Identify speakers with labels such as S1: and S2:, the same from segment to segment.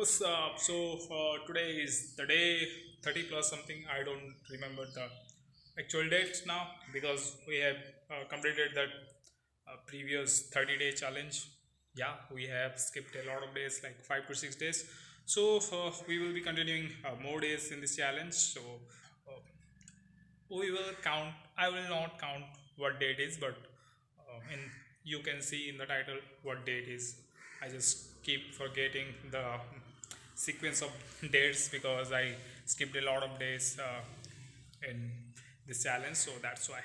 S1: What's up? Today is the day 30 plus something. I don't remember the actual dates now because we have completed that previous 30-day challenge. Yeah, we have skipped a lot of days, like 5 to 6 days. We will be continuing more days in this challenge. Uh, we will count. I will not count what date is, but in you can see in the title what date is. I just keep forgetting the sequence of dates because I skipped a lot of days in this challenge, so that's why.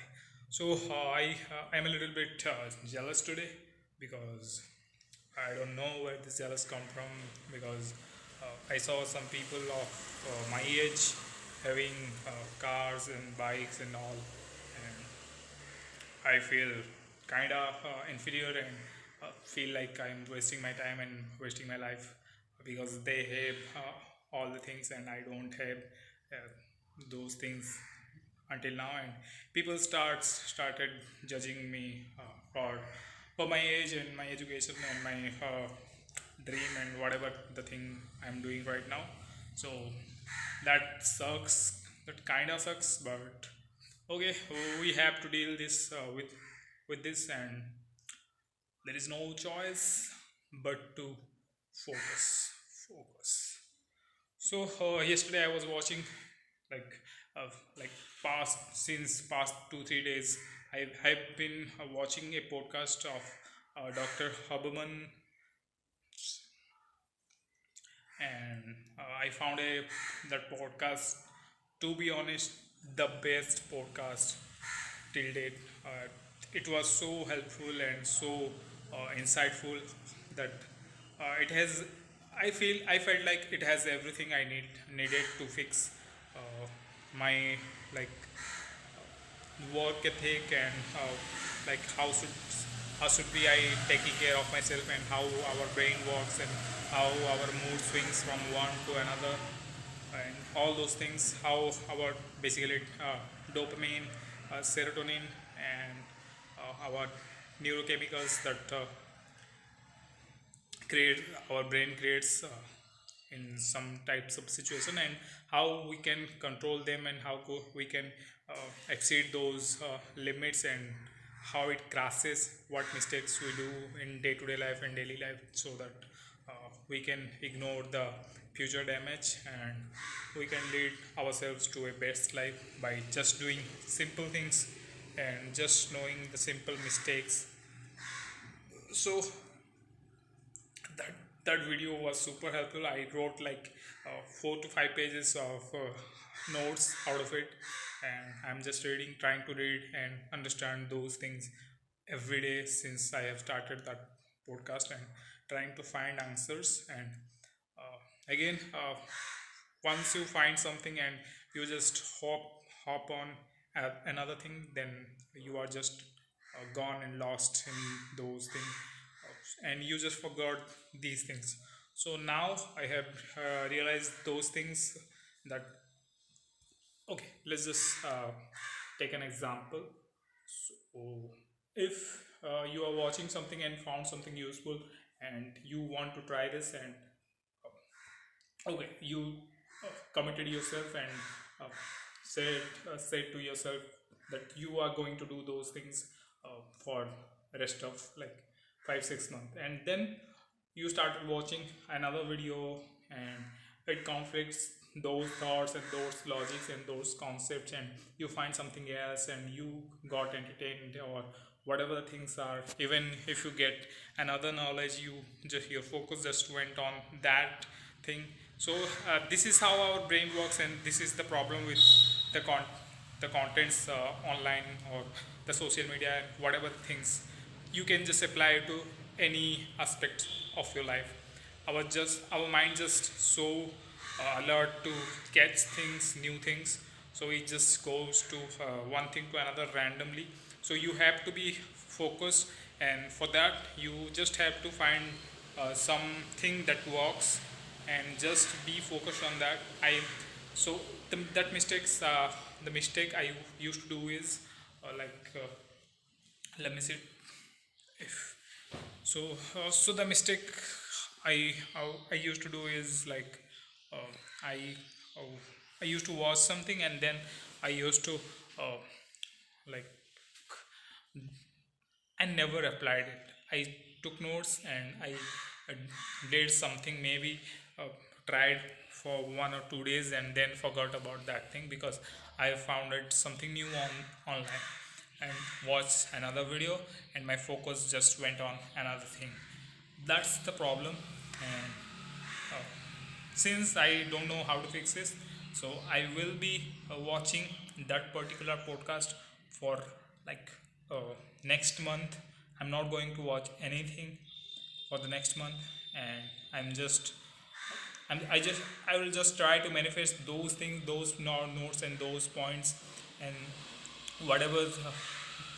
S1: I am a little bit jealous today because I don't know where this jealous come from because I saw some people of my age having cars and bikes and all, and I feel kind of inferior and feel like I'm wasting my time and wasting my life because they have all the things and I don't have those things until now, and people started judging me for my age and my education and my dream and whatever the thing I'm doing right now. So that sucks. That kind of sucks, but okay, we have to deal this with this, and there is no choice but to focus. Yesterday I was watching like like past 2 3 days. I've been watching a podcast of Dr. Huberman, and I found a that podcast, to be honest, the best podcast till date. It was so helpful and so insightful that it has. I felt like it has everything I needed to fix my like work ethic and like how should be I taking care of myself and how our brain works and how our mood swings from one to another and all those things, how our basically dopamine, serotonin, and our neurochemicals that create our brain creates in some types of situation, and how we can control them and how we can exceed those limits, and how it crosses what mistakes we do in day-to-day life and daily life, so that we can ignore the future damage and we can lead ourselves to a best life by just doing simple things and just knowing the simple mistakes. So that that video was super helpful. I wrote like 4 to 5 pages of notes out of it, and I'm just trying to read and understand those things every day since I have started that podcast, and trying to find answers. And again, once you find something and you just hop on another thing, then you are just gone and lost in those things, and you just forgot these things. So now I have realized those things that, okay, let's just take an example. So if you are watching something and found something useful and you want to try this, and okay, you committed yourself and uh, said to yourself that you are going to do those things for rest of like 5 6 months, and then you started watching another video and it conflicts those thoughts and those logics and those concepts, and you find something else and you got entertained or whatever the things are. Even if you get another knowledge, your focus just went on that thing. So this is how our brain works, and this is the problem with the the contents online or the social media and whatever things. You can just apply it to any aspect of your life. Our mind just so alert to catch things, new things, so it just goes to one thing to another randomly. So you have to be focused, and for that you just have to find something that works and just be focused on that. I so that mistakes The mistake I used to do is let me see if so the mistake I used to do is like uh, I uh, I used to watch something, and then I used to uh, like I never applied it. I took notes and I uh, did something, maybe uh, tried for 1 or 2 days and then forgot about that thing because I found it something new on online and watched another video, and my focus just went on another thing. That's the problem. And uh, since I don't know how to fix this, so I will be watching that particular podcast for like next month. I'm not going to watch anything for the next month, and I'm just I will just try to manifest those things, those notes and those points, and whatever the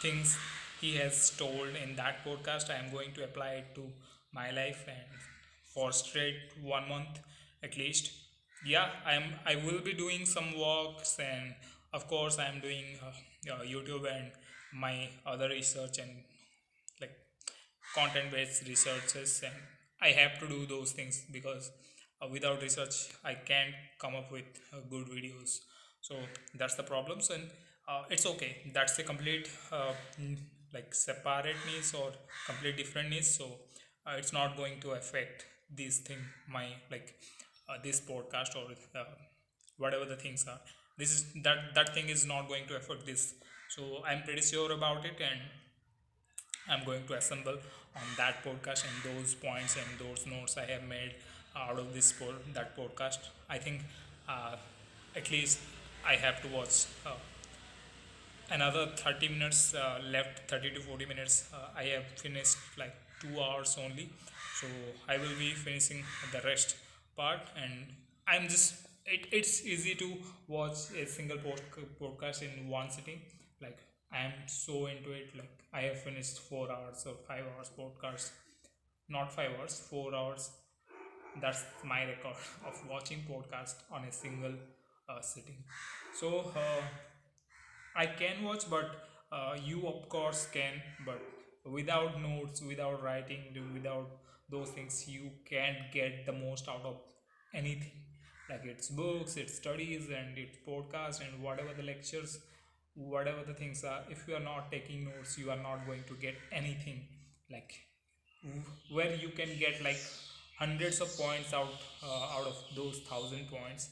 S1: things he has told in that podcast, I am going to apply it to my life, and for straight 1 month at least. Yeah, I will be doing some walks, and of course I am doing YouTube and my other research and like content based researches, and I have to do those things because without research I can't come up with good videos. So that's the problems, and it's okay, that's the complete like separate needs or complete different needs. So it's not going to affect these thing, my like this podcast or whatever the things are. This is that thing is not going to affect this. So I'm pretty sure about it, and I'm going to assemble on that podcast and those points and those notes I have made out of that podcast. I think uh, at least I have to watch another 30 minutes left, 30 to 40 minutes. I have finished like 2 hours only, so I will be finishing the rest part. And it's easy to watch a single podcast in one sitting. Like I am so into it, like I have finished 4 hours or 5 hours podcast, not 5 hours, 4 hours. That's my record of watching podcast on a single sitting. So I can watch, but you of course can, but without notes, without writing, without those things, you can't get the most out of anything. Like it's books, it's studies, and it's podcast, and whatever the lectures, whatever the things are. If you are not taking notes, you are not going to get anything. Like where you can get like hundreds of points out of those 1,000 points.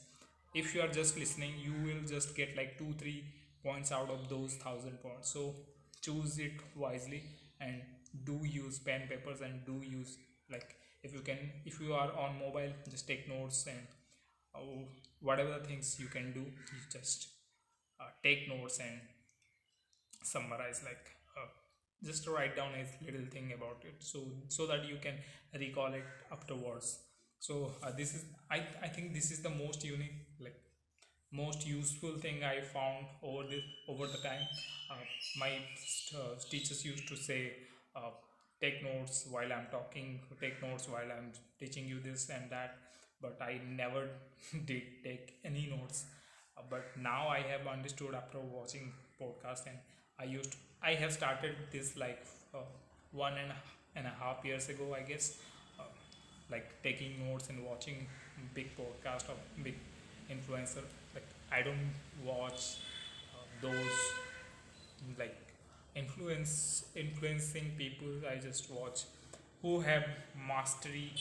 S1: If you are just listening, you will just get like 2 3 points out of those 1,000 points. So choose it wisely, and do use pen papers, and do use like if you can, if you are on mobile, just take notes, and whatever the things you can do, you just take notes and summarize, like just write down a little thing about it, so that you can recall it afterwards. So this is I think this is the most unique, like most useful thing I found over the time. uh, my teachers used to say, uh, take notes while I'm talking, take notes while I'm teaching you this and that, but I never did take any notes. But now I have understood after watching podcast, and I have started this like uh, 1.5 years ago, I guess. uh, like taking notes and watching big podcast of big influencer. Like I don't watch those like influencing people. I just watch who have mastery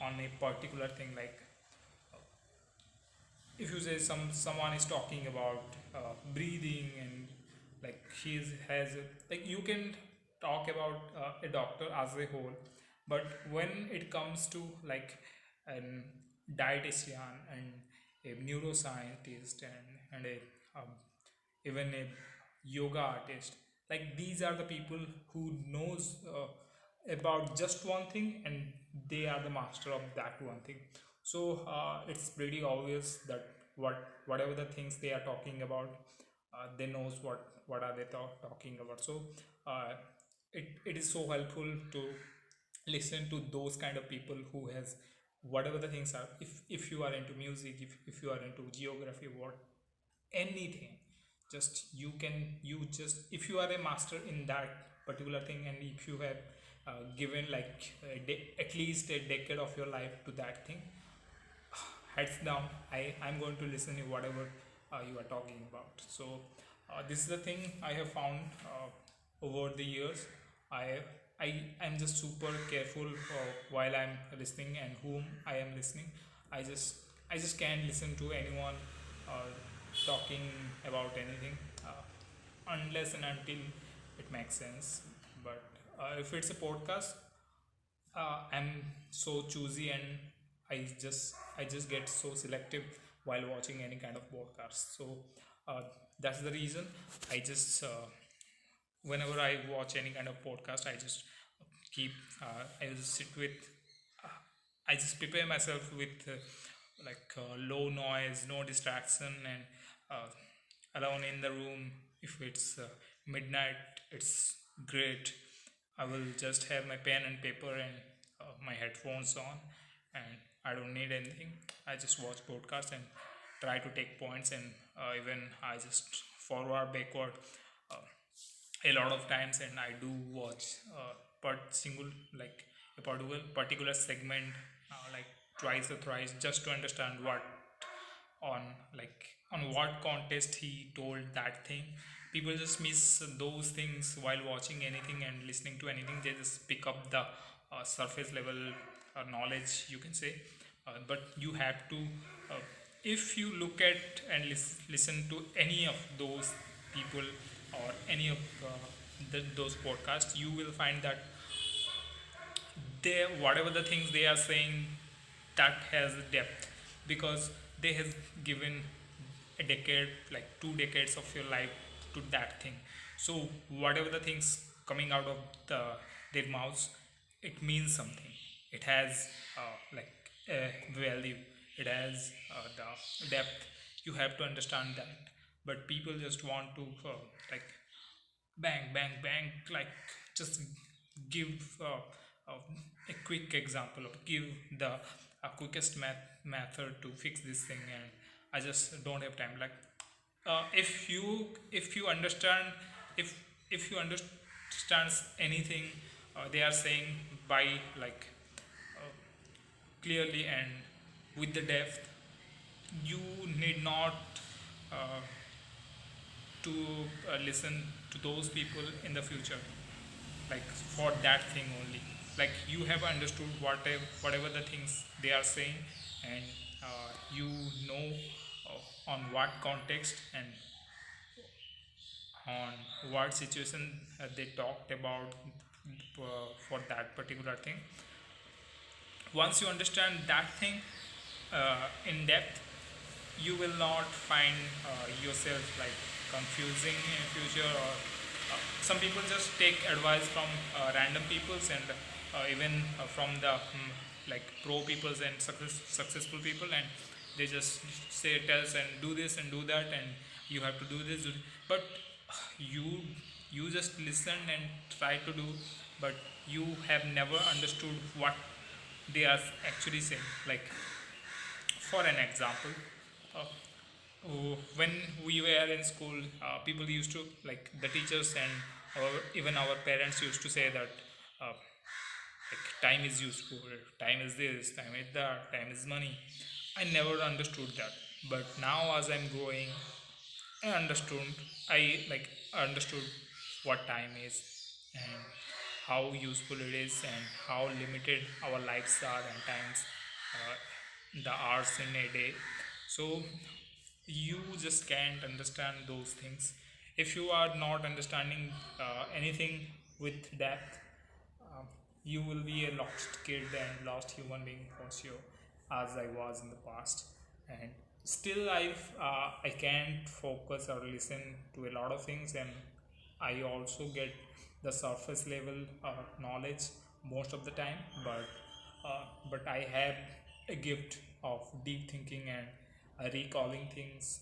S1: on a particular thing. Like if you say someone is talking about breathing, and like has like you can talk about a doctor as a whole, but when it comes to like an dietitian and a neuroscientist and a um, even a yoga artist, like these are the people who knows about just one thing, and they are the master of that one thing. So it's pretty obvious that whatever the things they are talking about, they knows what are they talking about. So uh, it is so helpful to listen to those kind of people who has whatever the things are. If you are into music, if you are into geography, what anything, just you can, you just, if you are a master in that particular thing, and if you have given like at least a decade of your life to that thing, heads down, I'm going to listen to whatever you are talking about. So this is the thing I have found over the years. I i i'm just super careful while I'm listening and whom I am listening. I just i just can't listen to anyone uh, talking about anything unless and until it makes sense. But if it's a podcast, I'm so choosy, and I just get so selective while watching any kind of podcast. So uh, that's the reason I just whenever I watch any kind of podcast, I just keep I just sit with uh, I just prepare myself with low noise, no distraction, and alone in the room. If it's midnight, it's great. I will just have my pen and paper and my headphones on, and I don't need anything. I just watch podcast and try to take points, and even I just forward backward uh, a lot of times, and I do watch but single like a particular segment like twice or thrice, just to understand what on on what context he told that thing. People just miss those things while watching anything and listening to anything. They just pick up the surface level knowledge, you can say. But you have to uh, if you look at and listen to any of those people or any of those podcasts, you will find that they, whatever the things they are saying, that has depth, because they have given a decade, like 2 decades of your life to that thing. So whatever the things coming out of their mouths, it means something. It has like a value. It has the depth. You have to understand that. But people just want to like bang bang bang, like just give a quick example, or give the quickest method to fix this thing, and I just don't have time. Like if you understand, if if you understands anything they are saying by like uh, clearly and with the depth, you need not uh, to listen to those people in the future, like for that thing only. Like you have understood whatever the things they are saying, and you know on what context and on what situation they talked about for that particular thing. Once you understand that thing in depth, you will not find yourself like confusing in future. Or some people just take advice from random peoples, and even from the like pro peoples and successful people, and they just say tells and do this and do that, and you have to do this. But you you just listen and try to do, but you have never understood what they are actually saying. Like for an example, uh, when we were in school, people used to, like the teachers and even our parents used to say that like time is useful, time is this, time is that, time is money. I never understood that, but now as I'm growing, I understood. I understood what time is, and how useful it is, and how limited our lives are, and times, the hours in a day. So you just can't understand those things if you are not understanding anything with depth. um, you will be a lost kid and lost human being for sure, as I was in the past. And still I can't focus or listen to a lot of things, and I also get the surface level knowledge most of the time. But I have a gift of deep thinking and recalling things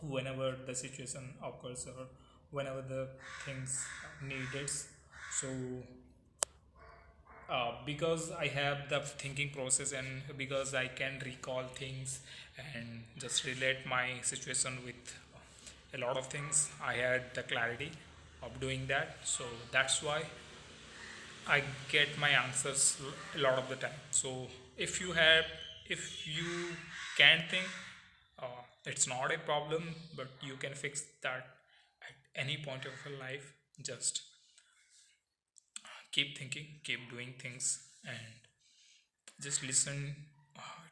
S1: whenever the situation occurs, or whenever the things needed. So because I have the thinking process, and because I can recall things and just relate my situation with a lot of things, I had the clarity of doing that. So that's why I get my answers a lot of the time. So if you have, if you can't think, it's not a problem, but you can fix that at any point of your life. Just keep thinking, keep doing things, and just listen.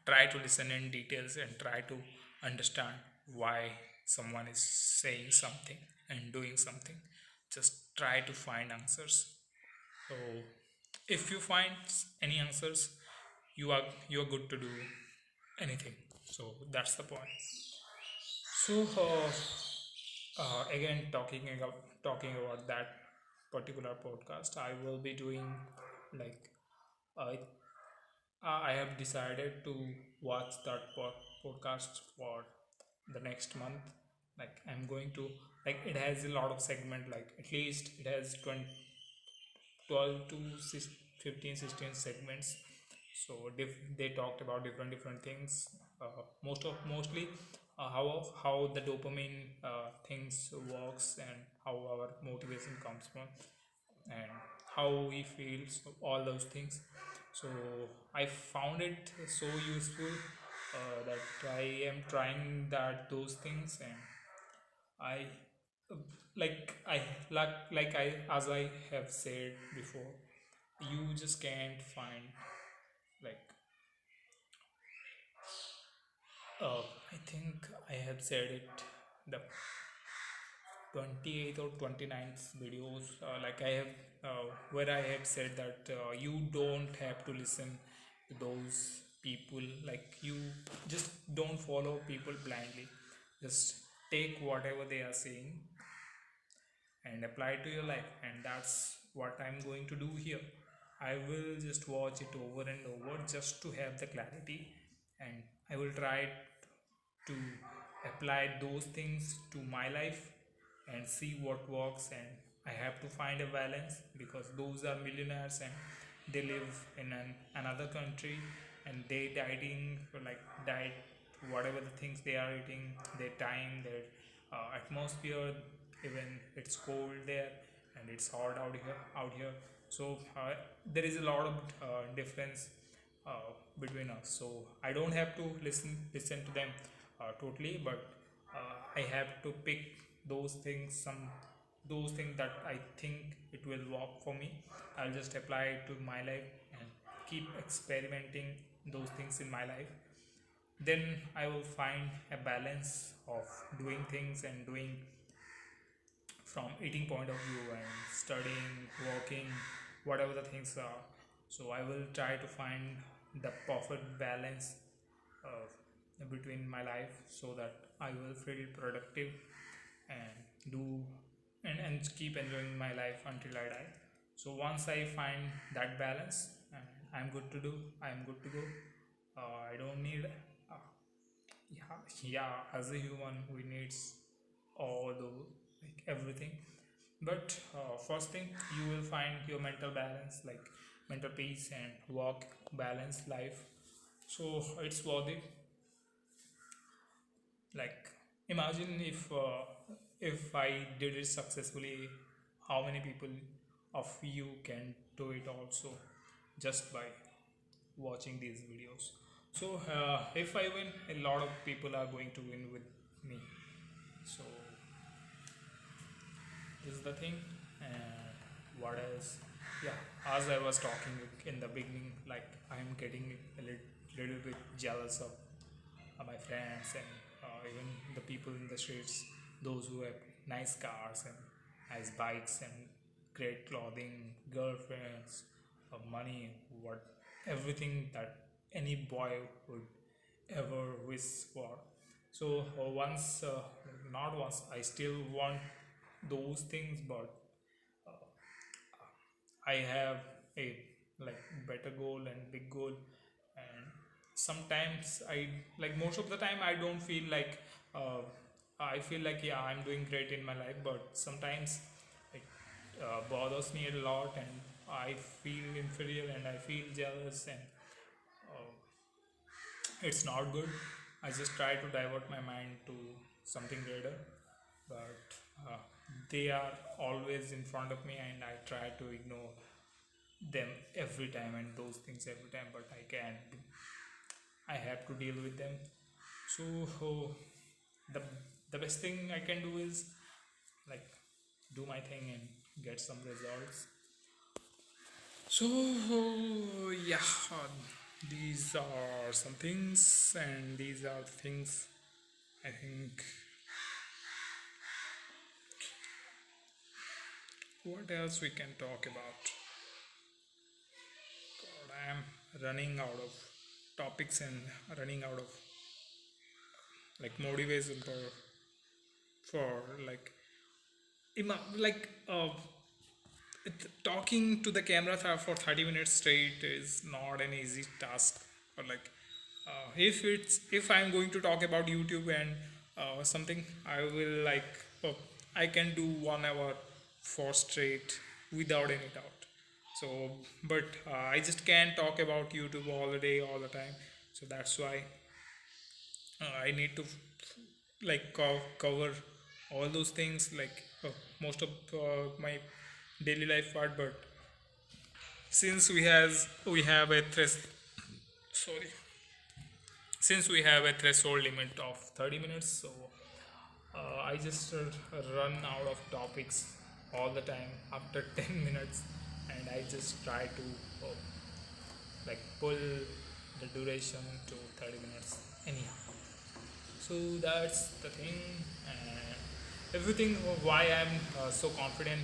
S1: Try to listen in details and try to understand why someone is saying something and doing something. Just try to find answers. So if you find any answers, you are good to do anything. So that's the point. So again, talking about that particular podcast, I will be doing like uh, I have decided to watch that podcast for the next month. Like I'm going to, like, it has a lot of segment, like at least it has 20, 12 to 15, 16 segments. So they talked about different things. Mostly how the dopamine things works, and how our motivation comes from, and how we feel, so all those things. So I found it so useful that I am trying that those things. And I uh, I like I as I have said before, you just can't find, like, I think I have said it, the 28th or 29th videos, like I have where I had said that you don't have to listen to those people. Like, you just don't follow people blindly. Just take whatever they are saying and apply it to your life, and that's what I'm going to do here. I will just watch it over and over just to have the clarity, and I will try to apply those things to my life and see what works. And I have to find a balance, because those are millionaires and they live in another country, and they dieting, like diet whatever the things they are eating, their time, their atmosphere, even it's cold there and it's hot out here. So there is a lot of difference between us. So I don't have to listen to them totally, but I have to pick those things that I think it will work for me. I'll just apply it to my life and keep experimenting those things in my life. Then I will find a balance of doing things and doing from eating point of view and studying, working, whatever the things are. So I will try to find the perfect balance between my life, so that I will feel productive and do and keep enjoying my life until I die. So once I find that balance, and I'm good to go. I don't need yeah, as a human we needs all the, like, everything. But first thing, you will find your mental balance, like mental peace and work balance life. So it's worth it. Like, imagine if I did it successfully, how many people of you can do it also, just by watching these videos. So if I win, a lot of people are going to win with me. So this is the thing. And what else? Yeah, as I was talking in the beginning, like, I'm getting a little bit jealous of my friends, and even the people in the streets, those who have nice cars and nice bikes and great clothing, girlfriends, money, what everything that any boy would ever wish for. So not once, I still want those things, but I have a, like, better goal and big goal. And sometimes I, like, most of the time I don't feel like uh, I feel like, yeah, I'm doing great in my life, but sometimes it bothers me a lot, and I feel inferior and I feel jealous, and uh, it's not good. I just try to divert my mind to something greater, but they are always in front of me, and I try to ignore them every time and those things every time, but I have to deal with them. So the the best thing I can do is like do my thing and get some results. So yeah, these are some things, and these are the things I think. What else we can talk about? God, I am running out of topics and running out of like motivation for like like talking to the camera for 30 minutes straight is not an easy task. Or like if I'm going to talk about YouTube and something, I will like I can do 1 hour for straight without any doubt. So but I just can't talk about YouTube all the day all the time. So that's why I need to like cover all those things like most of my daily life part. But since we have a sorry since we have a threshold limit of 30 minutes, so I just run out of topics all the time after 10 minutes, and I just try to uh, like pull the duration to 30 minutes anyhow. So that's the thing. And everything why I'm so confident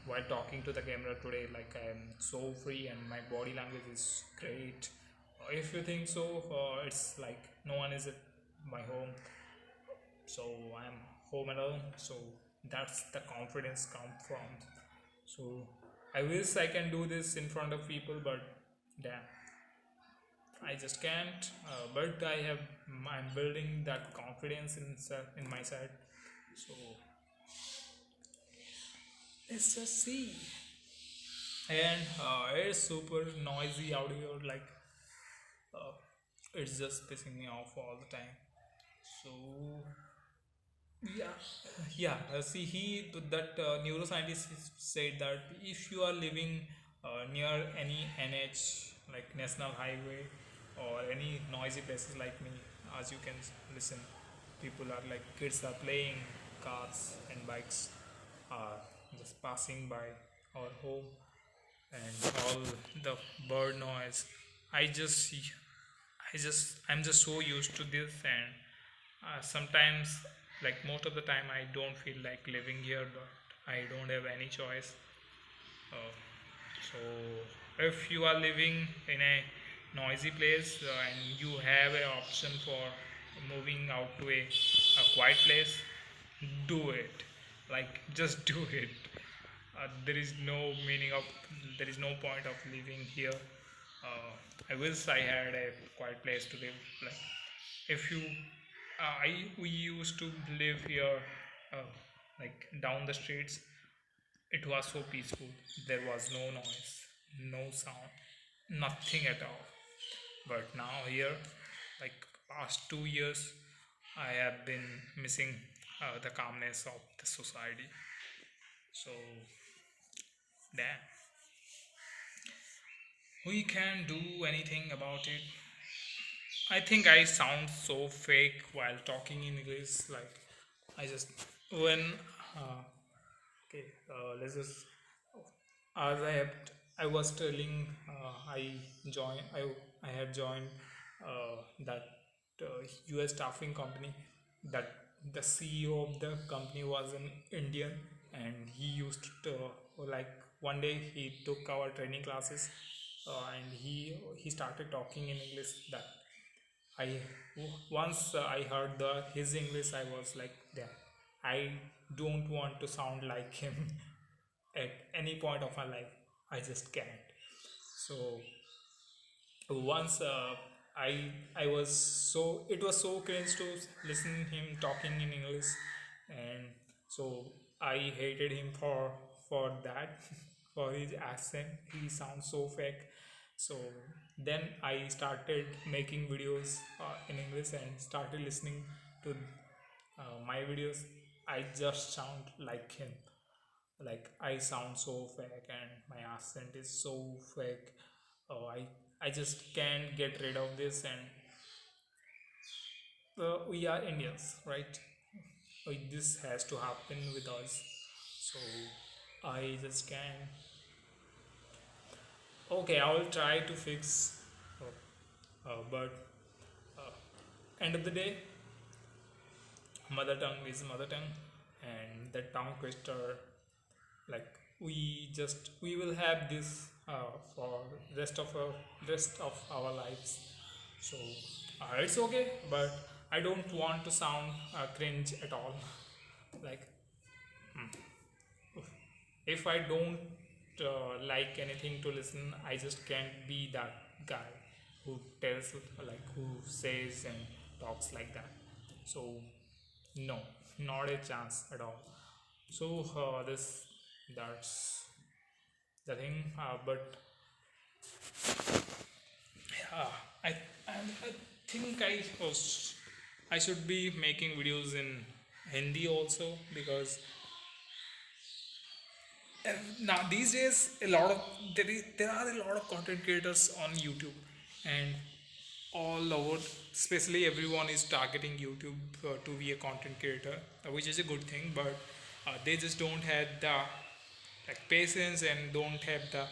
S1: while talking to the camera today, like I'm so free and my body language is great. If you think so, it's like no one is at my home, so I'm home alone. So that's the confidence come from. So I wish I can do this in front of people, but damn, I just can't. But I'm building that confidence in my side. So let's just see. And it's super noisy out here. Like uh, it's just pissing me off all the time. So yeah, yeah. See, that neuroscientist said that if you are living near any NH like national highway or any noisy places like me, as you can listen, people are like kids are playing, cars and bikes are just passing by our home, and all the bird noise. I just I'm just so used to this, and sometimes, like most of the time, I don't feel like living here, but I don't have any choice. Uh, so, if you are living in a noisy place and you have an option for moving out to a quiet place, do it. Like, just do it. There is no meaning of, there is no point of living here. I wish I had a quiet place to live. Like, if you I we used to live here uh, like down the streets. It was so peaceful. There was no noise, no sound, nothing at all. But now here, like past 2 years, I have been missing the calmness of the society. So damn, we can't do anything about it. I think I sound so fake while talking in English. Like I just when uh, okay, let's just as I was telling, I have joined that US staffing company. That the CEO of the company was an Indian, and he used to like one day he took our training classes, and he started talking in English. That I once I heard the his English, I was like, yeah, I don't want to sound like him at any point of my life. I just can't. So once I was so it was so cringe to listen him talking in English, and so I hated him for that for his accent. He sounds so fake. So then I started making videos in English and started listening to my videos. I just sound like him. like I sound so fake and my accent is so fake. Oh, I just can't get rid of this, and we are Indians, right? This has to happen with us, so I just can't. Okay, I will try to fix, but uh, end of the day, mother tongue is mother tongue, and the tongue twister, like we will have this for rest of our lives. So it's okay, but I don't want to sound cringe at all. Like, if I don't like anything to listen, I just can't be that guy who tells, like, who says and talks like that. So no, not a chance at all. So this that's the thing. But yeah, I think I should be making videos in Hindi also, because now these days a lot of there are a lot of content creators on YouTube, and all over, especially everyone is targeting YouTube to be a content creator, which is a good thing, but they just don't have the, like, patience, and don't have the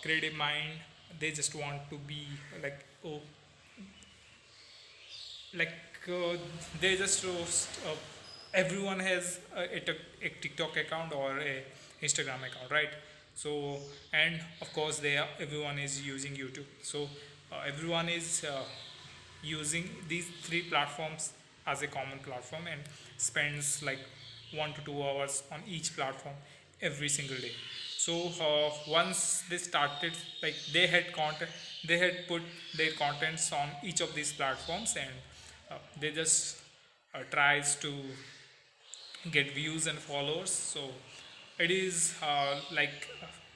S1: creative mind. They just want to be like, oh, like, they just everyone has a TikTok account or a Instagram account, right? So, and of course everyone is using YouTube. So everyone is using these three platforms as a common platform, and spends like 1 to 2 hours on each platform every single day. So once they started, like, they had put their contents on each of these platforms, and they just tries to get views and followers. So it is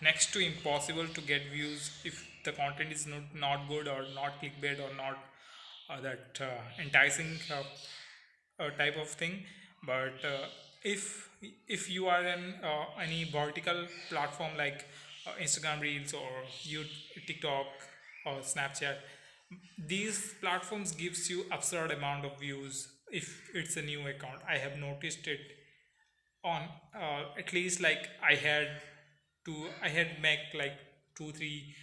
S1: next to impossible to get views if the content is not good, or not clickbait, or not that enticing type of thing. But if you are in any vertical platform, like Instagram Reels, or you TikTok or Snapchat, these platforms gives you absurd amount of views if it's a new account. I have noticed it on at least, like, I had make like 2 3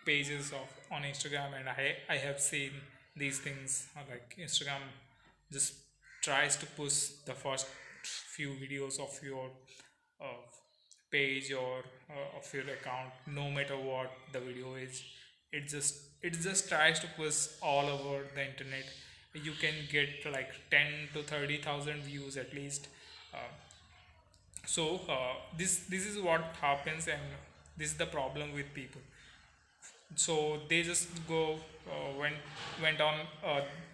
S1: pages of on Instagram, and I have seen these things, like Instagram just tries to push the first few videos of your uh, page, or of your account, no matter what the video is. It just tries to push all over the internet. You can get like 10 to 30,000 views at least. uh, so this is what happens, and this is the problem with people. So they just go went on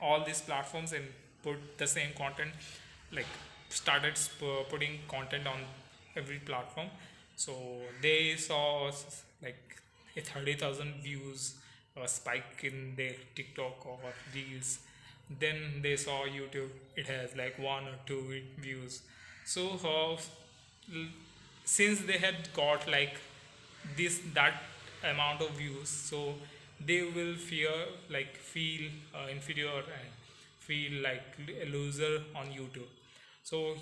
S1: all these platforms and put the same content, like, started putting content on every platform. So they saw like a 30,000 views spike in their TikTok or Reels. Then they saw YouTube, it has like 1 or 2 views. So since they had got like this that amount of views, so they will feel inferior, and feel like a loser on YouTube. So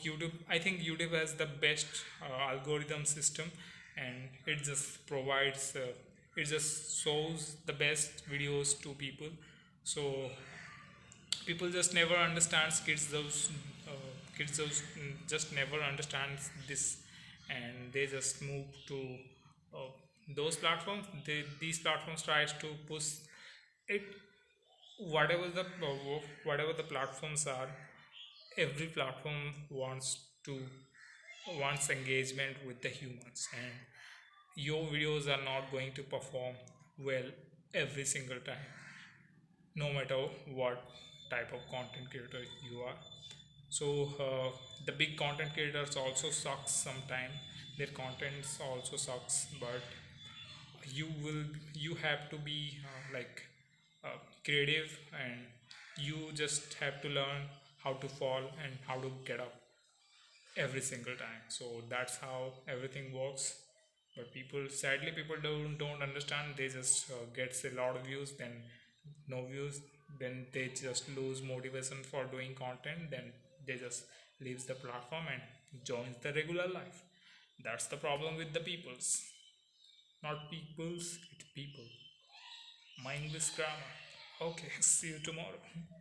S1: I think YouTube has the best algorithm system, and it just shows the best videos to people. So people just never understands, just never understands this, and they just move to uh, those platforms. These platforms tries to push it, whatever the platforms are. Every platform wants engagement with the humans, and your videos are not going to perform well every single time, no matter what type of content creator you are. So the big content creators also sucks sometime. Their contents also sucks, but you have to be creative, and you just have to learn how to fall and how to get up. every single time. So that's how everything works. But people, sadly, people don't understand. They just gets a lot of views, then no views, then they just lose motivation for doing content. Then they just leaves the platform and joins the regular life. That's the problem with the peoples, not peoples. It's people. My English grammar. Okay, see you tomorrow.